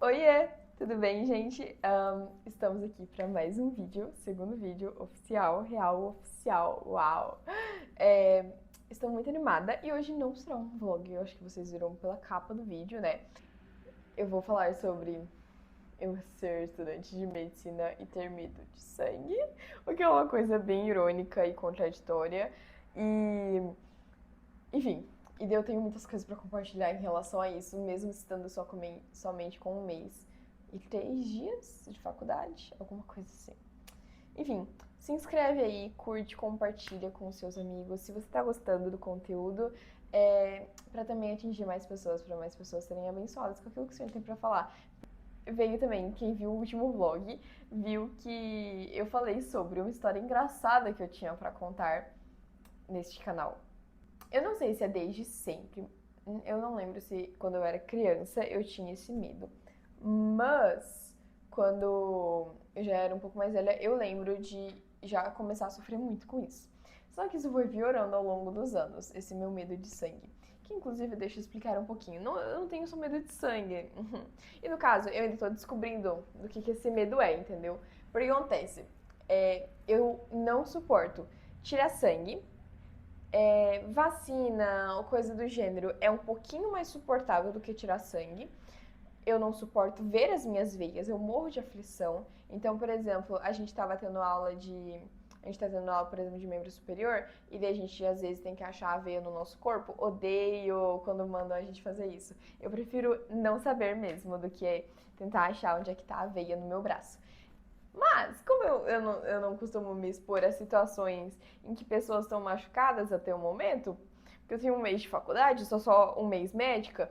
Oiê, tudo bem, gente? Estamos aqui para mais um vídeo, segundo vídeo oficial, real oficial, uau! É, Estou muito animada e hoje não será um vlog, eu acho que vocês viram pela capa do vídeo, né? Eu vou falar sobre eu ser estudante de medicina e ter medo de sangue, o que é uma coisa bem irônica e contraditória. E, enfim, eu tenho muitas coisas para compartilhar em relação a isso, mesmo estando somente com um mês e 3 dias de faculdade, alguma coisa assim. Enfim, se inscreve aí, curte, compartilha com os seus amigos. Se você está gostando do conteúdo, para também atingir mais pessoas, para mais pessoas serem abençoadas com aquilo que o Senhor tem para falar. Veio também, quem viu o último vlog, viu que eu falei sobre uma história engraçada que eu tinha para contar neste canal. Eu não sei se é desde sempre, eu não lembro se quando eu era criança eu tinha esse medo, mas quando eu já era um pouco mais velha, eu lembro de já começar a sofrer muito com isso. Só que isso foi piorando ao longo dos anos, esse meu medo de sangue. Que inclusive, deixa eu explicar um pouquinho. Não, eu não tenho só medo de sangue. E no caso, eu ainda tô descobrindo do que esse medo é, entendeu? Porque acontece, eu não suporto tirar sangue. Vacina ou coisa do gênero é um pouquinho mais suportável do que tirar sangue. Eu não suporto ver as minhas veias, eu morro de aflição. Então, por exemplo, a gente estava tendo aula de. A gente tá tendo aula, por exemplo, de membro superior, e daí a gente às vezes tem que achar a veia no nosso corpo. Odeio quando mandam a gente fazer isso. Eu prefiro não saber mesmo do que tentar achar onde é que tá a veia no meu braço. Mas, como eu não costumo me expor a situações em que pessoas estão machucadas até o momento, porque eu tenho um mês de faculdade, sou só um mês médica,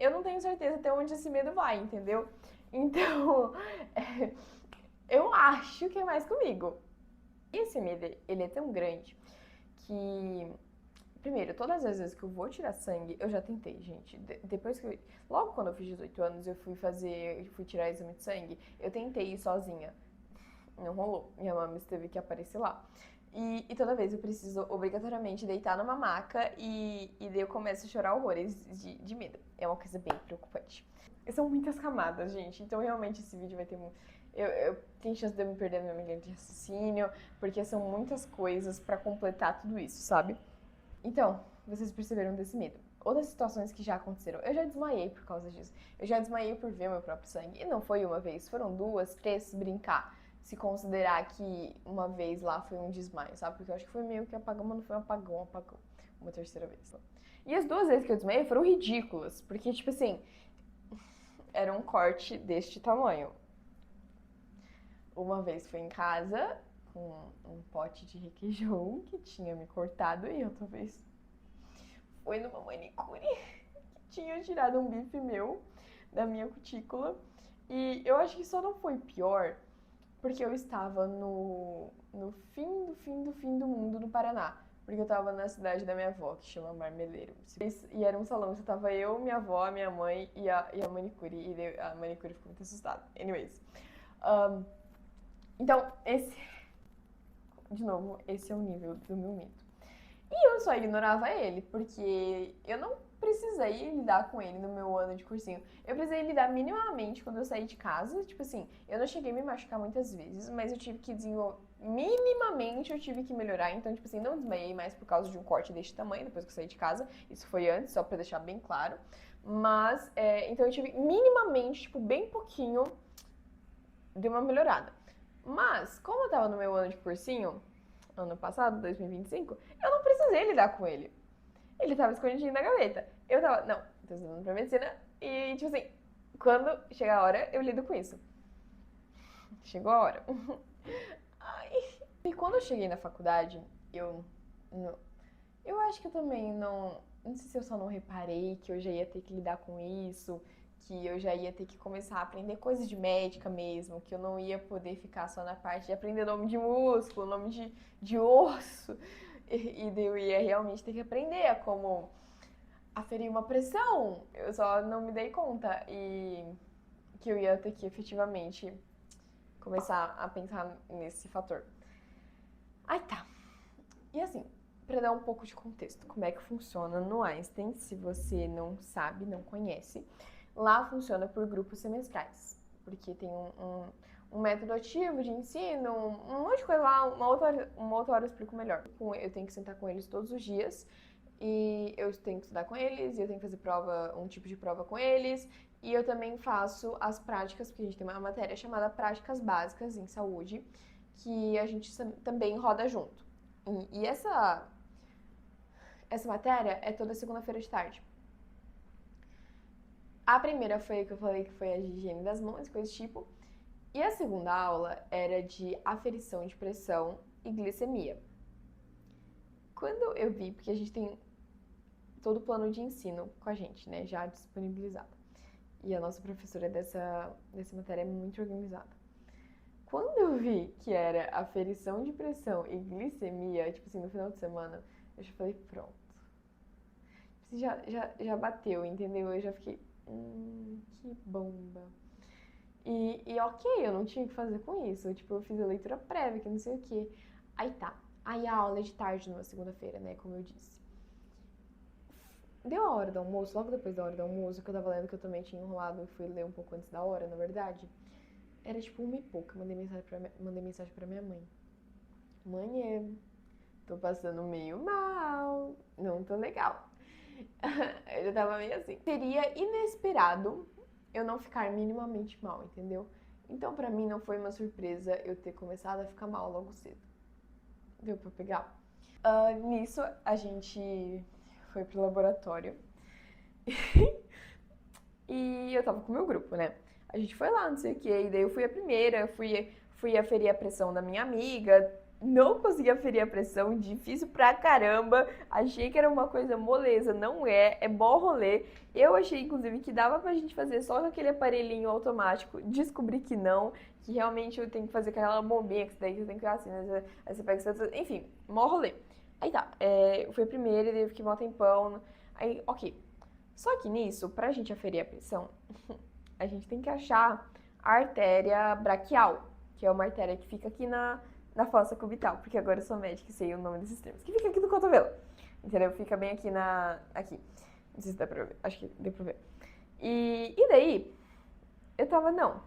eu não tenho certeza até onde esse medo vai, entendeu? Então, é, eu acho que é mais comigo. E esse medo, ele é tão grande que, primeiro, todas as vezes que eu vou tirar sangue, eu já tentei, gente. Depois que logo quando eu fiz 18 anos, fui tirar exame de sangue, eu tentei ir sozinha. Não rolou. Minha mãe teve que aparecer lá. E toda vez eu preciso obrigatoriamente deitar numa maca e daí eu começo a chorar horrores de medo. É uma coisa bem preocupante. São muitas camadas, gente. Então realmente esse vídeo vai ter eu tenho chance de eu me perder na minha linha de raciocínio, porque são muitas coisas pra completar tudo isso, sabe? Então, vocês perceberam desse medo. Outras situações que já aconteceram. Eu já desmaiei por causa disso. Eu já desmaiei por ver meu próprio sangue. E não foi uma vez, foram duas, três, se brincar. Se considerar que uma vez lá foi um desmaio, sabe? Porque eu acho que foi meio que apagão, mas não foi um apagão, apagão. Uma terceira vez. E as duas vezes que eu desmaiei foram ridículas. Porque, tipo assim, era um corte deste tamanho. Uma vez foi em casa, com um pote de requeijão que tinha me cortado. E outra vez foi numa manicure que tinha tirado um bife meu da minha cutícula. E eu acho que só não foi pior porque eu estava no fim do mundo no Paraná. Porque eu estava na cidade da minha avó, que chama Marmeleiro. E era um salão, só tava eu, minha avó, minha mãe e a manicure. E a manicure ficou muito assustada. Anyways. Um, então, de novo, esse é o nível do meu medo. E eu só ignorava ele, porque eu não precisei lidar com ele no meu ano de cursinho. Eu precisei lidar minimamente quando eu saí de casa. Tipo assim, eu não cheguei a me machucar muitas vezes, mas eu tive que desenvolver. Minimamente eu tive que melhorar. Então, tipo assim, não desmaiei mais por causa de um corte deste tamanho depois que eu saí de casa. Isso foi antes, só pra deixar bem claro. Mas, então eu tive minimamente, tipo, bem pouquinho, de uma melhorada. Mas, como eu tava no meu ano de cursinho, ano passado, 2025, eu não precisei lidar com ele. Ele tava escondidinho na gaveta. Eu tava, não, tô estudando pra medicina e, tipo assim, quando chegar a hora, eu lido com isso. Chegou a hora. Ai. E quando eu cheguei na faculdade, eu. Não, eu acho que eu também não. Não sei se eu só não reparei que eu já ia ter que lidar com isso, que eu já ia ter que começar a aprender coisas de médica mesmo, que eu não ia poder ficar só na parte de aprender nome de músculo, nome de osso. E daí eu ia realmente ter que aprender a como aferir uma pressão. Eu só não me dei conta e que eu ia ter que efetivamente começar a pensar nesse fator. Aí tá. E assim, para dar um pouco de contexto, como é que funciona no Einstein, se você não sabe, não conhece. Lá funciona por grupos semestrais, porque tem um método ativo de ensino, um monte de coisa lá, uma outra hora eu explico melhor. Eu tenho que sentar com eles todos os dias, e eu tenho que estudar com eles, e eu tenho que fazer um tipo de prova com eles, e eu também faço as práticas, porque a gente tem uma matéria chamada Práticas Básicas em Saúde, que a gente também roda junto. E essa matéria é toda segunda-feira de tarde. A primeira foi a que eu falei que foi a de higiene das mãos, coisa do tipo. E a segunda aula era de aferição de pressão e glicemia. Quando eu vi, porque a gente tem todo o plano de ensino com a gente, né, já disponibilizado. E a nossa professora dessa matéria é muito organizada. Quando eu vi que era aferição de pressão e glicemia, tipo assim, no final de semana, eu já falei, pronto. Já bateu, entendeu? Eu já fiquei, que bomba. E ok, eu não tinha o que fazer com isso. Tipo, eu fiz a leitura prévia, que não sei o quê. Aí tá. Aí a aula é de tarde numa segunda-feira, né? Como eu disse. Deu a hora do almoço, logo depois da hora do almoço, que eu tava lendo que eu também tinha enrolado e fui ler um pouco antes da hora, na verdade. Era tipo 1h pouca, mandei mensagem pra minha mãe. Mãe, tô passando meio mal, não tô legal. Eu já tava meio assim. Seria inesperado eu não ficar minimamente mal, entendeu? Então pra mim não foi uma surpresa eu ter começado a ficar mal logo cedo. Deu pra pegar? Nisso a gente foi pro laboratório. E eu tava com o meu grupo, né? A gente foi lá, não sei o que, e daí eu fui a primeira, fui aferir a pressão da minha amiga, não consegui aferir a pressão, difícil pra caramba, achei que era uma coisa moleza, não é bom rolê. Eu achei, inclusive, que dava pra gente fazer só com aquele aparelhinho automático, descobri que não, que realmente eu tenho que fazer com aquela bombinha, que daí você tem que ficar assim, né? Aí você pega, enfim, mó rolê. Aí tá, eu fui a primeira, daí eu fiquei mó tempão, aí, ok. Só que nisso, pra gente aferir a pressão, a gente tem que achar a artéria braquial, que é uma artéria que fica aqui na fossa cubital, porque agora eu sou médica e sei o nome desses termos, que fica aqui no cotovelo, entendeu? Fica bem aqui aqui. Não sei se dá pra ver, acho que deu pra ver. E daí, eu tava, não,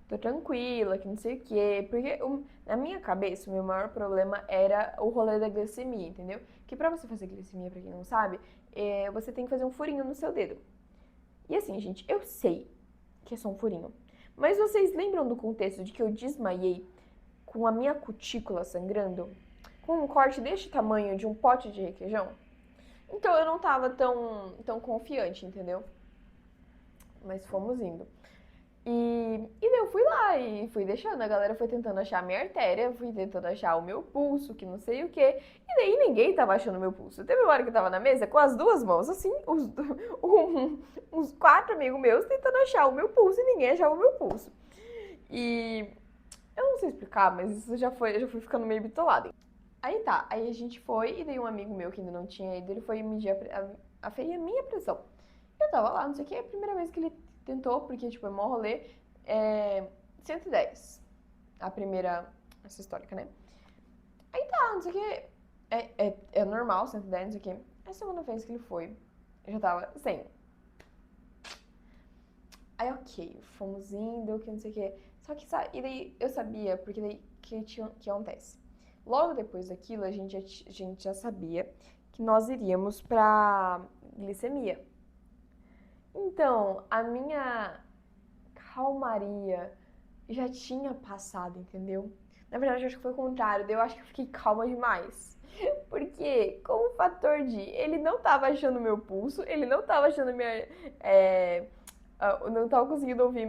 tô tranquila, que não sei o quê, porque na minha cabeça o meu maior problema era o rolê da glicemia, entendeu? Que pra você fazer glicemia, pra quem não sabe, você tem que fazer um furinho no seu dedo. E assim, gente, eu sei que é só um furinho, mas vocês lembram do contexto de que eu desmaiei com a minha cutícula sangrando? Com um corte deste tamanho de um pote de requeijão? Então eu não tava tão confiante, entendeu? Mas fomos indo. E daí eu fui lá e fui deixando, a galera foi tentando achar a minha artéria, fui tentando achar o meu pulso, que não sei o quê. E daí ninguém tava achando o meu pulso. Teve uma hora que eu tava na mesa com as duas mãos, assim, uns 4 amigos meus tentando achar o meu pulso e ninguém achava o meu pulso. E eu não sei explicar, mas isso eu já fui ficando meio bitolada. Aí tá, aí a gente foi e daí um amigo meu que ainda não tinha ido, ele foi medir aferir a minha pressão. Eu tava lá, não sei o que, é a primeira vez que ele tentou, porque, tipo, é mó rolê, 110, a primeira, essa histórica, né? Aí tá, não sei o que, é normal, 110, não sei o que. A segunda vez que ele foi, eu já tava 100. Aí, ok, fomos indo, que não sei o que. Só que, sabe, e daí eu sabia, porque daí que acontece? Logo depois daquilo, a gente já sabia que nós iríamos pra glicemia. Então, a minha calmaria já tinha passado, entendeu? Na verdade, eu acho que foi o contrário, eu acho que eu fiquei calma demais. Porque, com o fator de ele não tava achando meu pulso, ele não tava achando minha. Não tava conseguindo ouvir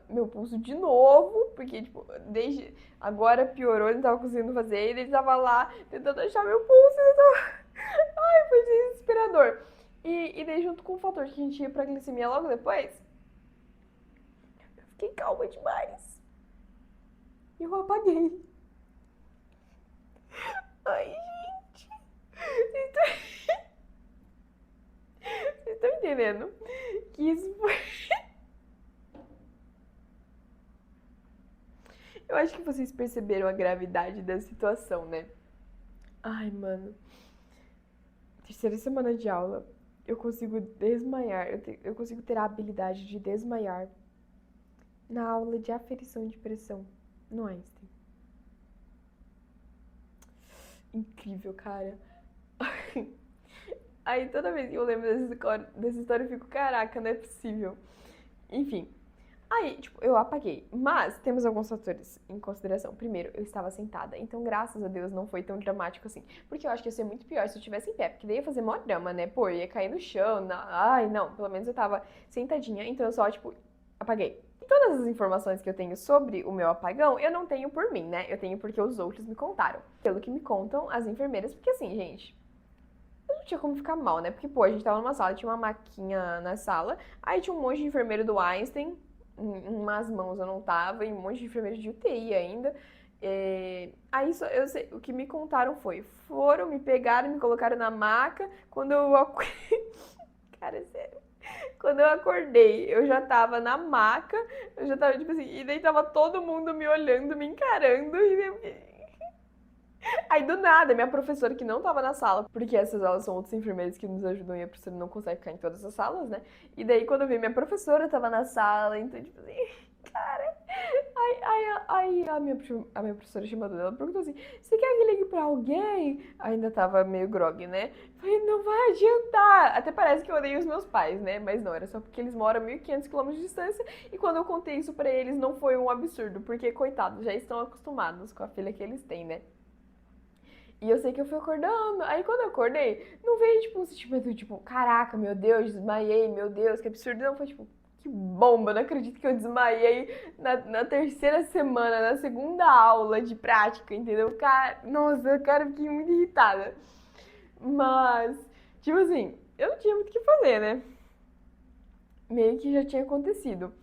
meu pulso de novo, porque, tipo, desde agora piorou, ele não tava conseguindo fazer, e ele tava lá tentando achar meu pulso, e tava... Ai, foi desesperador. E daí, junto com o fator de que a gente ia pra glicemia logo depois, eu fiquei calma demais. E eu apaguei. Ai, gente. Vocês estão entendendo? Que isso foi. Eu acho que vocês perceberam a gravidade da situação, né? Ai, mano. Terceira semana de aula. eu consigo desmaiar, eu consigo ter a habilidade de desmaiar na aula de aferição de pressão no Einstein. Incrível, cara. Aí toda vez que eu lembro dessa história eu fico, caraca, não é possível. Enfim. Aí, tipo, eu apaguei. Mas temos alguns fatores em consideração. Primeiro, eu estava sentada. Então, graças a Deus, não foi tão dramático assim. Porque eu acho que ia ser muito pior se eu estivesse em pé. Porque daí ia fazer mó drama, né? Pô, eu ia cair no chão. Ai, não. Pelo menos eu tava sentadinha. Então, eu só, tipo, apaguei. E todas as informações que eu tenho sobre o meu apagão, eu não tenho por mim, né? Eu tenho porque os outros me contaram. Pelo que me contam as enfermeiras. Porque assim, gente, não tinha como ficar mal, né? Porque, pô, a gente tava numa sala, tinha uma maquinha na sala, aí tinha um monte de enfermeiro do Einstein, em umas mãos eu não tava, e um monte de enfermeiro de UTI ainda. Aí só, eu sei, o que me contaram foram, me pegaram, me colocaram na maca, quando eu... Cara, sério. Quando eu acordei, eu já tava na maca, eu já tava, tipo assim, e daí tava todo mundo me olhando, me encarando, e aí do nada, minha professora que não tava na sala, porque essas aulas são outros enfermeiros que nos ajudam e a professora não consegue ficar em todas as salas, né? E daí quando eu vi minha professora tava na sala, então tipo assim, cara. Aí a minha professora chamando ela perguntou assim: você quer que ligue pra alguém? Ainda tava meio grog, né? Falei, não vai adiantar. Até parece que eu odeio os meus pais, né? Mas não, era só porque eles moram a 1.500 km de distância. E quando eu contei isso pra eles, não foi um absurdo, porque, coitados, já estão acostumados com a filha que eles têm, né? E eu sei que eu fui acordando. Aí quando eu acordei, não veio tipo um sentimento tipo, caraca, meu Deus, desmaiei, meu Deus, que absurdo. Não, foi tipo, que bomba, não acredito que eu desmaiei na terceira semana, na segunda aula de prática, entendeu? Cara, nossa, cara, eu fiquei muito irritada. Mas, tipo assim, eu não tinha muito o que fazer, né? Meio que já tinha acontecido.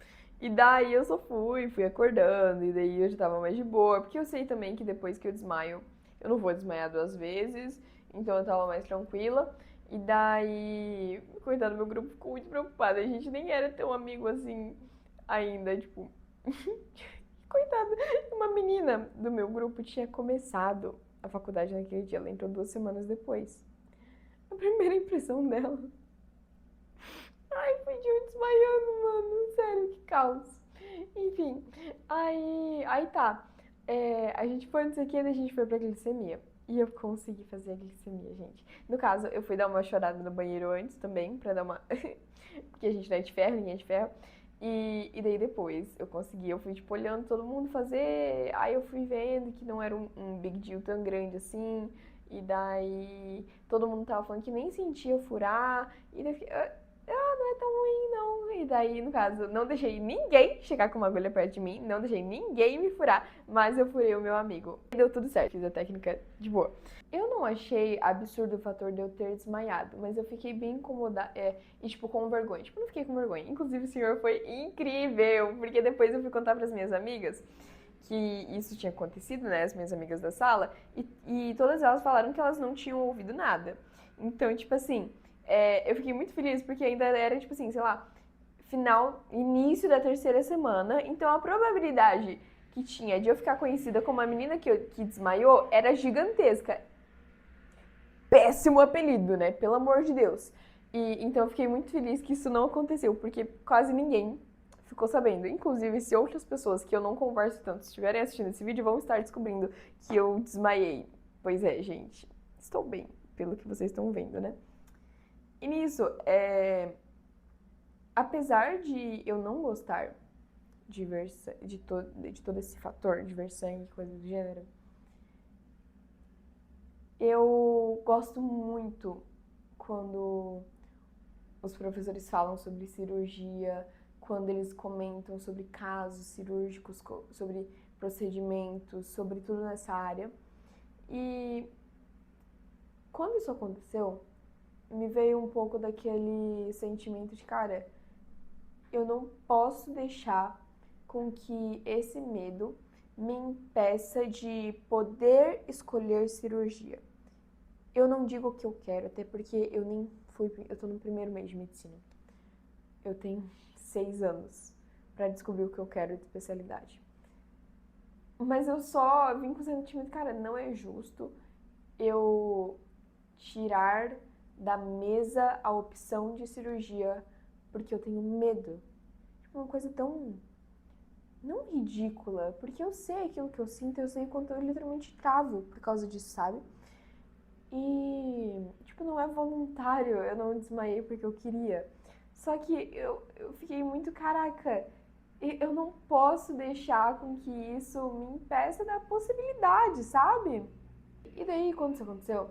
E daí eu só fui acordando, e daí eu já tava mais de boa, porque eu sei também que depois que eu desmaio, eu não vou desmaiar 2 vezes, então eu tava mais tranquila. E daí, coitado, meu grupo ficou muito preocupado. A gente nem era tão amigo assim ainda, tipo. Coitada, uma menina do meu grupo tinha começado a faculdade naquele dia, ela entrou 2 semanas depois. A primeira impressão dela. Ai, fui de eu desmaiando, mano. Sério, que caos. Enfim, aí tá. A gente foi, não sei o que, a gente foi pra glicemia. E eu consegui fazer a glicemia, gente. No caso, eu fui dar uma chorada no banheiro antes também, pra dar uma. Porque a gente não é de ferro, ninguém é de ferro. E daí depois eu consegui, eu fui tipo olhando todo mundo fazer. Aí eu fui vendo que não era um big deal tão grande assim. E daí todo mundo tava falando que nem sentia furar. E daí eu fiquei, não é tão ruim, não. E daí, no caso, não deixei ninguém chegar com uma agulha perto de mim, não deixei ninguém me furar, mas eu furei o meu amigo. E deu tudo certo, fiz a técnica de boa. Eu não achei absurdo o fator de eu ter desmaiado, mas eu fiquei bem incomodada, e tipo, com vergonha. Tipo, não fiquei com vergonha. Inclusive, o senhor foi incrível, porque depois eu fui contar pras minhas amigas que isso tinha acontecido, né, as minhas amigas da sala, e todas elas falaram que elas não tinham ouvido nada. Então, tipo assim, eu fiquei muito feliz porque ainda era, tipo assim, sei lá, início da terceira semana. Então a probabilidade que tinha de eu ficar conhecida como a menina que desmaiou era gigantesca. Péssimo apelido, né? Pelo amor de Deus. Então eu fiquei muito feliz que isso não aconteceu, porque quase ninguém ficou sabendo. Inclusive, se outras pessoas que eu não converso tanto estiverem assistindo esse vídeo, vão estar descobrindo que eu desmaiei. Pois é, gente. Estou bem, pelo que vocês estão vendo, né? E nisso, apesar de eu não gostar de todo esse fator de ver sangue, coisa do gênero, eu gosto muito quando os professores falam sobre cirurgia, quando eles comentam sobre casos cirúrgicos, sobre procedimentos, sobre tudo nessa área. E quando isso aconteceu, me veio um pouco daquele sentimento de, cara, eu não posso deixar com que esse medo me impeça de poder escolher cirurgia. Eu não digo o que eu quero, até porque eu tô no primeiro mês de medicina. Eu tenho 6 anos para descobrir o que eu quero de especialidade. Mas eu só vim com o sentimento, cara, não é justo eu tirar da mesa a opção de cirurgia porque eu tenho medo. Tipo, uma coisa tão, não ridícula, porque eu sei aquilo que eu sinto, eu sei quanto eu literalmente travo por causa disso, sabe? E, tipo, não é voluntário, eu não desmaiei porque eu queria. Só que eu fiquei muito, caraca, eu não posso deixar com que isso me impeça da possibilidade, sabe? E daí, quando isso aconteceu,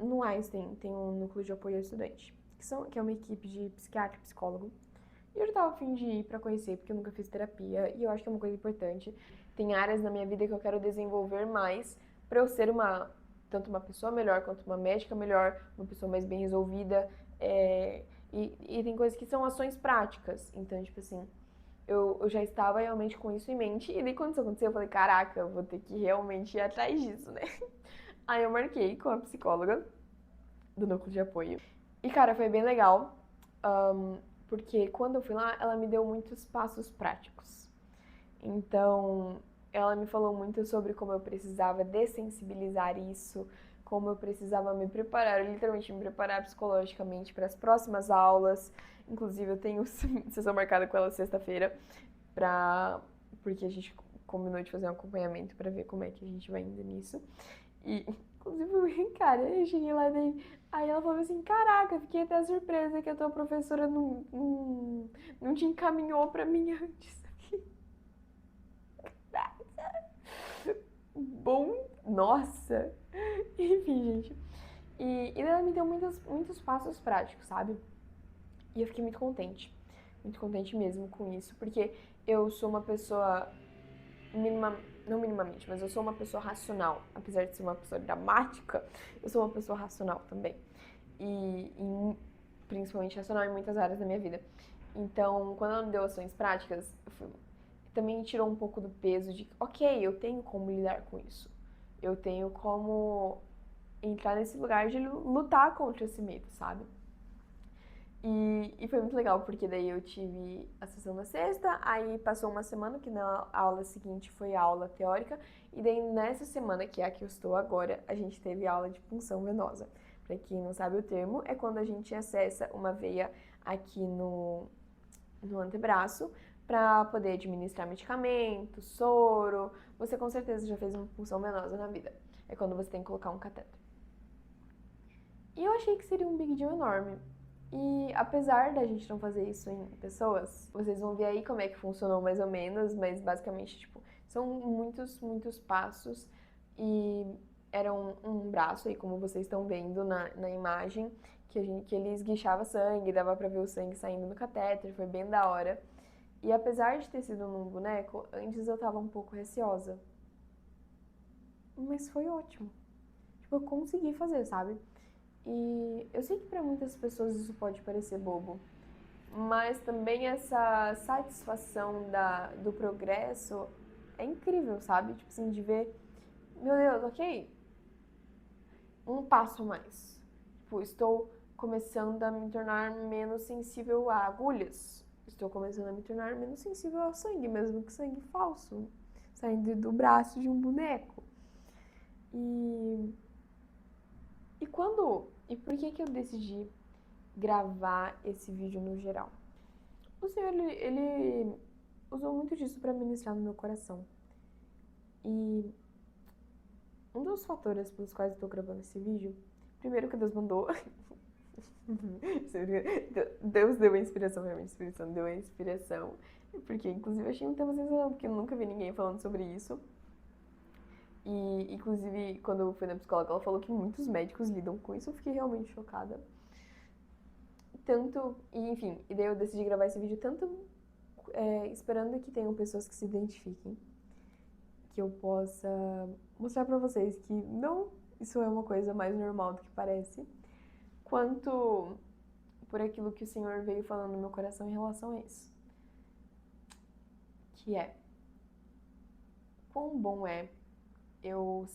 no Einstein, tem um núcleo de apoio ao estudante, que é uma equipe de psiquiatra e psicólogo. E eu já tava a fim de ir pra conhecer, porque eu nunca fiz terapia, e eu acho que é uma coisa importante. Tem áreas na minha vida que eu quero desenvolver mais pra eu ser tanto uma pessoa melhor, quanto uma médica melhor, uma pessoa mais bem resolvida. E tem coisas que são ações práticas. Então, tipo assim, eu já estava realmente com isso em mente. E daí quando isso aconteceu, eu falei, caraca, eu vou ter que realmente ir atrás disso, né? Aí eu marquei com a psicóloga do núcleo de apoio. E, cara, foi bem legal, porque quando eu fui lá, ela me deu muitos passos práticos. Então, ela me falou muito sobre como eu precisava dessensibilizar isso, como eu precisava me preparar, literalmente me preparar psicologicamente para as próximas aulas. Inclusive, eu tenho sessão marcada com ela sexta-feira, porque a gente combinou de fazer um acompanhamento para ver como é que a gente vai indo nisso. E, inclusive, cara, eu cheguei lá daí. Aí ela falou assim: caraca, fiquei até surpresa que a tua professora não te encaminhou pra mim antes. Bom, nossa. Enfim, gente. E ela me deu muitos passos práticos, sabe? E eu fiquei muito contente mesmo com isso, porque eu sou uma pessoa não minimamente, mas eu sou uma pessoa racional. Apesar de ser uma pessoa dramática, eu sou uma pessoa racional também. E principalmente racional em muitas áreas da minha vida. Então, quando ela me deu ações práticas, também tirou um pouco do peso de, ok, eu tenho como lidar com isso. Eu tenho como entrar nesse lugar de lutar contra esse medo, sabe? E foi muito legal, porque daí eu tive a sessão na sexta, aí passou uma semana, que na aula seguinte foi a aula teórica, e daí nessa semana, que é a que eu estou agora, a gente teve aula de punção venosa. Pra quem não sabe o termo, é quando a gente acessa uma veia aqui no antebraço para poder administrar medicamento, soro. Você com certeza já fez uma punção venosa na vida. É quando você tem que colocar um cateter. E eu achei que seria um big deal enorme. E apesar da gente não fazer isso em pessoas, vocês vão ver aí como é que funcionou mais ou menos, mas basicamente, tipo, são muitos passos e era um braço aí, como vocês estão vendo na imagem, que ele esguichava sangue, dava pra ver o sangue saindo no catéter, foi bem da hora. E apesar de ter sido num boneco, antes eu tava um pouco receosa. Mas foi ótimo. Tipo, eu consegui fazer, sabe? E eu sei que para muitas pessoas isso pode parecer bobo, mas também essa satisfação do progresso é incrível, sabe? Tipo assim, de ver, meu Deus, ok, um passo a mais. Tipo, estou começando a me tornar menos sensível a agulhas. Estou começando a me tornar menos sensível ao sangue, mesmo que sangue falso, saindo do braço de um boneco. E E por que eu decidi gravar esse vídeo no geral? O Senhor, ele usou muito disso para ministrar no meu coração. E um dos fatores pelos quais eu tô gravando esse vídeo, primeiro que Deus mandou. Deus deu a inspiração, realmente, a inspiração deu a inspiração. Porque, inclusive, eu achei um tema sensacional, porque eu nunca vi ninguém falando sobre isso. E, inclusive, quando eu fui na psicóloga, ela falou que muitos médicos lidam com isso. Eu fiquei realmente chocada. E daí eu decidi gravar esse vídeo esperando que tenham pessoas que se identifiquem. Que eu possa mostrar pra vocês que não isso é uma coisa mais normal do que parece. Quanto por aquilo que o Senhor veio falando no meu coração em relação a isso. Que é, quão bom é eu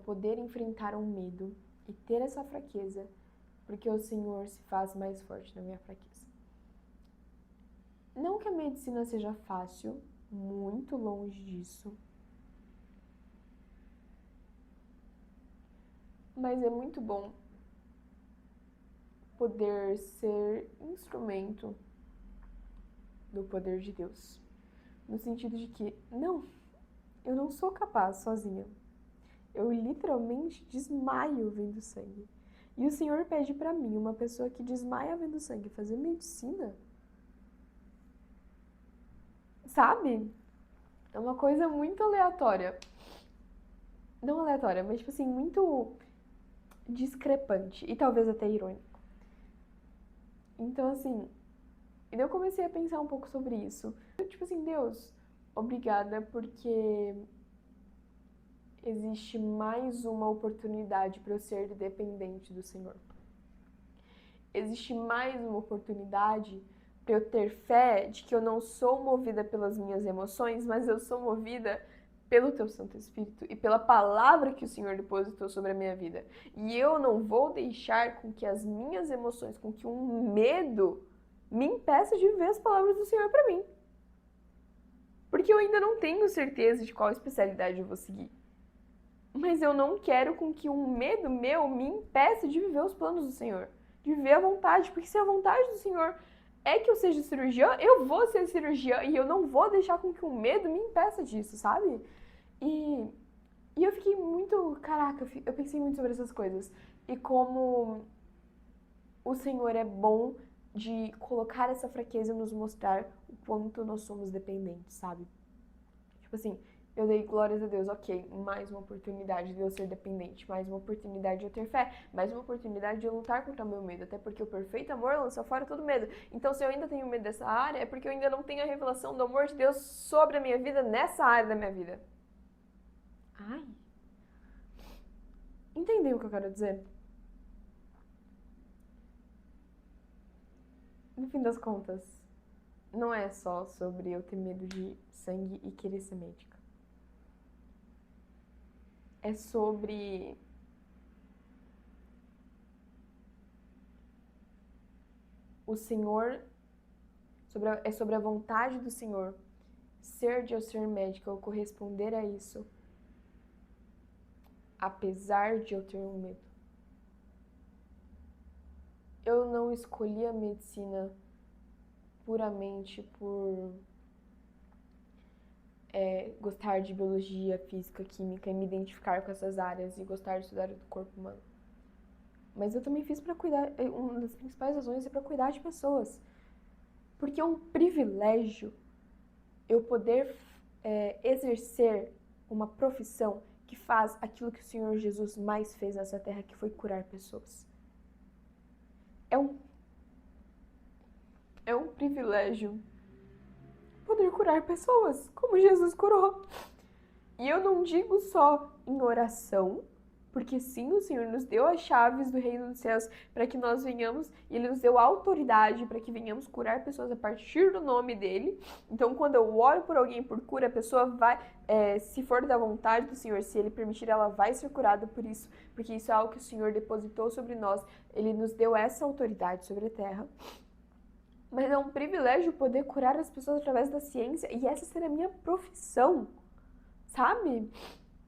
poder enfrentar um medo e ter essa fraqueza, porque o Senhor se faz mais forte na minha fraqueza. Não que a medicina seja fácil, muito longe disso. Mas é muito bom poder ser instrumento do poder de Deus. No sentido de que, não, eu não sou capaz sozinha. Eu literalmente desmaio vendo sangue. E o Senhor pede pra mim, uma pessoa que desmaia vendo sangue, fazer medicina? Sabe? É uma coisa muito aleatória. Não aleatória, mas tipo assim, muito discrepante. E talvez até irônico. Então assim, eu comecei a pensar um pouco sobre isso. Tipo assim, Deus, obrigada porque existe mais uma oportunidade para eu ser dependente do Senhor. Existe mais uma oportunidade para eu ter fé de que eu não sou movida pelas minhas emoções, mas eu sou movida pelo Teu Santo Espírito e pela palavra que o Senhor depositou sobre a minha vida. E eu não vou deixar com que as minhas emoções, com que um medo me impeça de viver as palavras do Senhor para mim. Porque eu ainda não tenho certeza de qual especialidade eu vou seguir. Mas eu não quero com que um medo meu me impeça de viver os planos do Senhor, de viver a vontade, porque se a vontade do Senhor é que eu seja cirurgiã, eu vou ser cirurgiã e eu não vou deixar com que o medo me impeça disso, sabe? E eu fiquei muito, caraca, eu pensei muito sobre essas coisas e como o Senhor é bom de colocar essa fraqueza e nos mostrar o quanto nós somos dependentes, sabe? Tipo assim, eu dei glórias a Deus, ok, mais uma oportunidade de eu ser dependente, mais uma oportunidade de eu ter fé, mais uma oportunidade de eu lutar contra o meu medo, até porque o perfeito amor lança fora todo medo. Então, se eu ainda tenho medo dessa área, é porque eu ainda não tenho a revelação do amor de Deus sobre a minha vida, nessa área da minha vida. Ai. Entendeu o que eu quero dizer? No fim das contas, não é só sobre eu ter medo de sangue e querer ser médica. É sobre o Senhor, é sobre a vontade do Senhor ser de eu ser médica ou corresponder a isso, apesar de eu ter um medo. Eu não escolhi a medicina puramente por gostar de biologia, física, química e me identificar com essas áreas e gostar de estudar do corpo humano. Mas eu também fiz para cuidar, uma das principais razões é para cuidar de pessoas. Porque é um privilégio eu poder exercer uma profissão que faz aquilo que o Senhor Jesus mais fez nessa terra, que foi curar pessoas. É um privilégio poder curar pessoas, como Jesus curou. E eu não digo só em oração, porque sim, o Senhor nos deu as chaves do reino dos céus para que nós venhamos, e Ele nos deu autoridade para que venhamos curar pessoas a partir do nome dEle. Então, quando eu oro por alguém por cura, a pessoa vai, se for da vontade do Senhor, se Ele permitir, ela vai ser curada por isso, porque isso é algo que o Senhor depositou sobre nós. Ele nos deu essa autoridade sobre a terra. Mas é um privilégio poder curar as pessoas através da ciência, e essa será a minha profissão, sabe?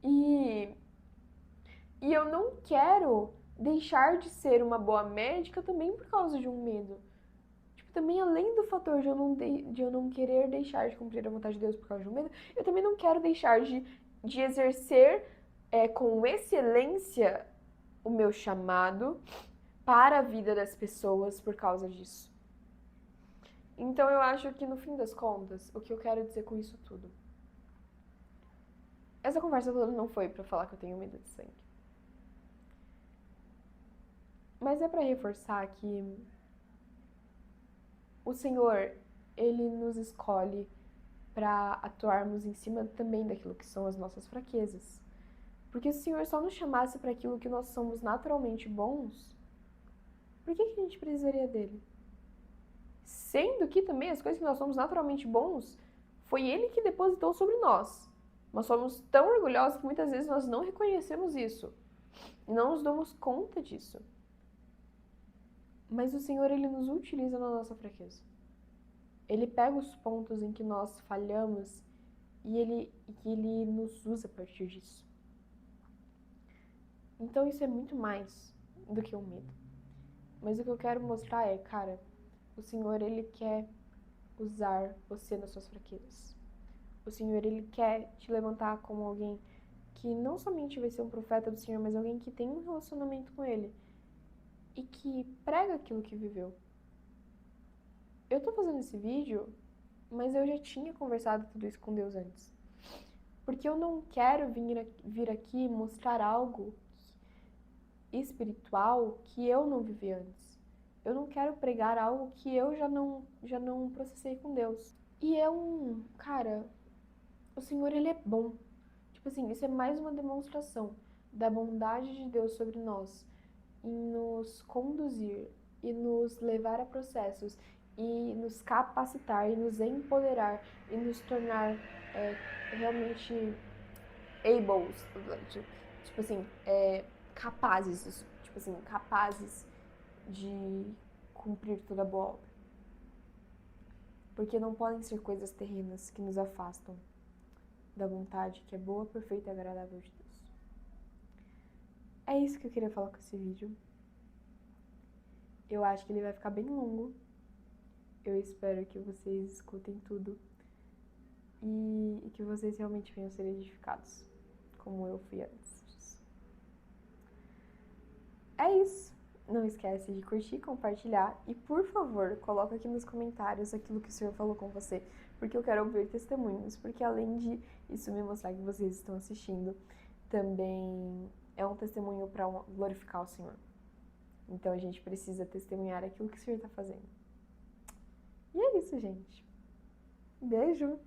E eu não quero deixar de ser uma boa médica também por causa de um medo. Tipo, também além do fator de eu não querer deixar de cumprir a vontade de Deus por causa de um medo, eu também não quero deixar de exercer com excelência o meu chamado para a vida das pessoas por causa disso. Então eu acho que no fim das contas, o que eu quero dizer com isso tudo? Essa conversa toda não foi pra falar que eu tenho medo de sangue. Mas é pra reforçar que o Senhor, Ele nos escolhe pra atuarmos em cima também daquilo que são as nossas fraquezas. Porque se o Senhor só nos chamasse para aquilo que nós somos naturalmente bons, por que a gente precisaria dele? Sendo que também as coisas que nós somos naturalmente bons, foi Ele que depositou sobre nós. Nós somos tão orgulhosos que muitas vezes nós não reconhecemos isso. E não nos damos conta disso. Mas o Senhor, Ele nos utiliza na nossa fraqueza. Ele pega os pontos em que nós falhamos e Ele nos usa a partir disso. Então isso é muito mais do que um medo. Mas o que eu quero mostrar é, cara, o Senhor, Ele quer usar você nas suas fraquezas. O Senhor, Ele quer te levantar como alguém que não somente vai ser um profeta do Senhor, mas alguém que tem um relacionamento com Ele e que prega aquilo que viveu. Eu tô fazendo esse vídeo, mas eu já tinha conversado tudo isso com Deus antes. Porque eu não quero vir aqui mostrar algo espiritual que eu não vivi antes. Eu não quero pregar algo que eu já não processei com Deus. E cara, o Senhor, Ele é bom. Tipo assim, isso é mais uma demonstração da bondade de Deus sobre nós, em nos conduzir e nos levar a processos e nos capacitar e nos empoderar e nos tornar realmente ables, tipo assim, capazes, tipo assim, capazes de cumprir toda a boa obra. Porque não podem ser coisas terrenas que nos afastam da vontade que é boa, perfeita e agradável de Deus. É isso que eu queria falar com esse vídeo. Eu acho que ele vai ficar bem longo. Eu espero que vocês escutem tudo e que vocês realmente venham ser edificados, como eu fui antes. É isso. Não esquece de curtir, compartilhar e, por favor, coloca aqui nos comentários aquilo que o Senhor falou com você, porque eu quero ouvir testemunhos, porque além de isso me mostrar que vocês estão assistindo, também é um testemunho para glorificar o Senhor. Então a gente precisa testemunhar aquilo que o Senhor está fazendo. E é isso, gente. Beijo!